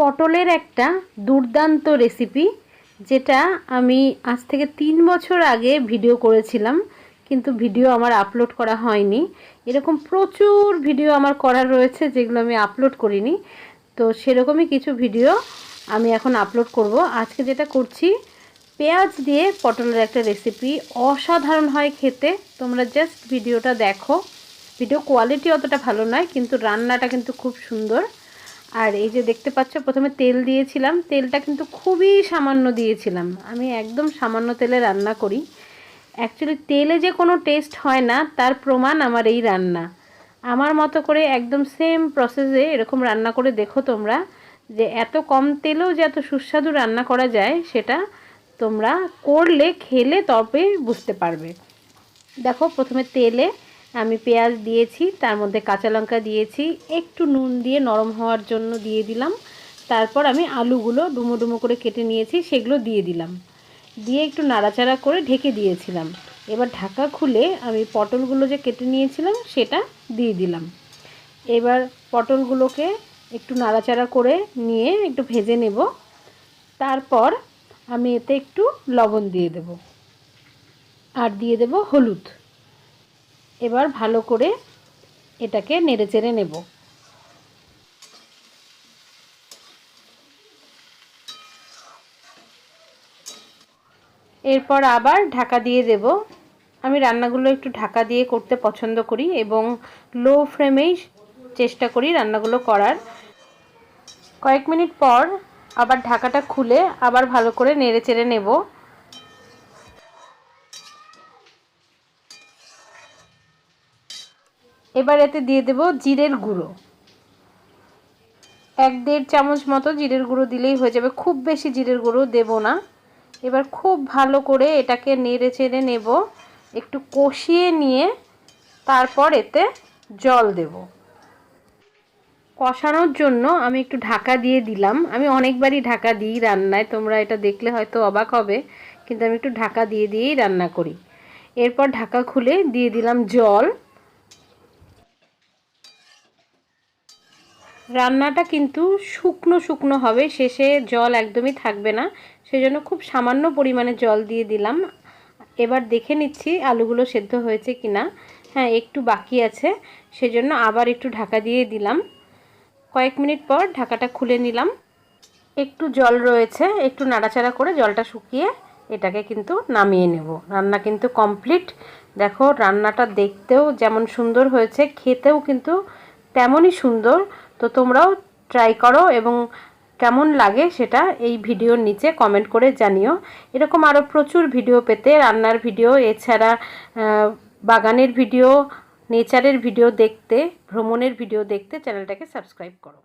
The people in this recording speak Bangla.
পটলের একটা দুর্দান্ত রেসিপি, যেটা আমি আজ থেকে 3 বছর আগে ভিডিও করেছিলাম, কিন্তু ভিডিও আমার আপলোড করা হয়নি। এরকম প্রচুর ভিডিও আমার করার রয়েছে যেগুলো আমি আপলোড করিনি। তো সেরকমই কিছু ভিডিও আমি এখন আপলোড করব। আজকে যেটা করছি, পেঁয়াজ দিয়ে পটলের একটা রেসিপি, অসাধারণ হয় খেতে। তোমরা জাস্ট ভিডিওটা দেখো। ভিডিও কোয়ালিটি অতটা ভালো নয়, কিন্তু রান্নাটা কিন্তু খুব সুন্দর। আর এই যে দেখতে পাচ্ছ, প্রথমে তেল দিয়েছিলাম। তেলটা কিন্তু খুবই সামান্য দিয়েছিলাম। আমি একদম সামান্য তেলে রান্না করি। অ্যাকচুয়ালি তেলে যে কোনো টেস্ট হয় না, তার প্রমাণ আমার এই রান্না। আমার মতো করে একদম সেম প্রসেসে এরকম রান্না করে দেখো তোমরা, যে এত কম তেলেও যে এত সুস্বাদু রান্না করা যায়, সেটা তোমরা করলে খেলে তবে বুঝতে পারবে। দেখো, প্রথমে তেলে আমি পেঁয়াজ দিয়েছি, তার মধ্যে কাঁচা লঙ্কা দিয়েছি, একটু নুন দিয়ে নরম হওয়ার জন্য দিয়ে দিলাম। তারপর আমি আলুগুলো ডুমো ডুমো করে কেটে নিয়েছি, সেগুলো দিয়ে দিলাম। দিয়ে একটু নাড়াচাড়া করে ঢেকে দিয়েছিলাম। এবার ঢাকা খুলে আমি পটলগুলো যে কেটে নিয়েছিলাম সেটা দিয়ে দিলাম। এবার পটলগুলোকে একটু নাড়াচাড়া করে নিয়ে একটু ভেজে নেব। তারপর আমি এতে একটু লবণ দিয়ে দেব, আর দিয়ে দেব হলুদ। এবার ভালো করে এটাকে নেড়েচেড়ে নেব। এরপর আবার ঢাকা দিয়ে দেব। আমি রান্নাগুলো একটু ঢাকা দিয়ে করতে পছন্দ করি এবং লো ফ্লেমেই চেষ্টা করি রান্নাগুলো করার। কয়েক মিনিট পর আবার ঢাকাটা খুলে আবার ভালো করে নেড়েচেড়ে নেব। এবার এতে দিয়ে দেব জিরের গুঁড়ো। 1-1.5 চামচ মতো জিরের গুঁড়ো দিলেই হয়ে যাবে, খুব বেশি জিরের গুঁড়ো দেব না। এবার খুব ভালো করে এটাকে নেড়েচেড়ে নেব, একটু কষিয়ে নিয়ে তারপর এতে জল দেব। কষানোর জন্য আমি একটু ঢাকা দিয়ে দিলাম। আমি অনেকবারই ঢাকা দিই রান্নায়, তোমরা এটা দেখলে হয়তো অবাক হবে, কিন্তু আমি একটু ঢাকা দিয়ে দিয়েই রান্না করি। এরপর ঢাকা খুলে দিয়ে দিলাম জল। রান্নাটা কিন্তু শুকনো শুকনো হবে, শেষে জল একদমই থাকবে না, সেজন্য খুব সামান্য পরিমাণে জল দিয়ে দিলাম। এবার দেখে নিচ্ছি আলুগুলো সেদ্ধ হয়েছে কিনা। হ্যাঁ, একটু বাকি আছে, সেজন্য আবার একটু ঢাকা দিয়ে দিলাম। কয়েক মিনিট পর ঢাকাটা খুলে নিলাম। একটু জল রয়েছে, একটু নাড়াচাড়া করে জলটা শুকিয়ে এটাকে কিন্তু নামিয়ে নেব। রান্না কিন্তু কমপ্লিট। দেখো, রান্নাটা দেখতেও যেমন সুন্দর হয়েছে, খেতেও কিন্তু তেমনই সুন্দর। তো তোমরাও ট্রাই করো এবং কেমন লাগে সেটা এই ভিডিওর নিচে কমেন্ট করে জানিও। এরকম আরও প্রচুর ভিডিও পেতে, রান্নার ভিডিও, এছাড়া বাগানের ভিডিও, নেচারের ভিডিও দেখতে, ভ্রমণের ভিডিও দেখতে চ্যানেলটাকে সাবস্ক্রাইব করো।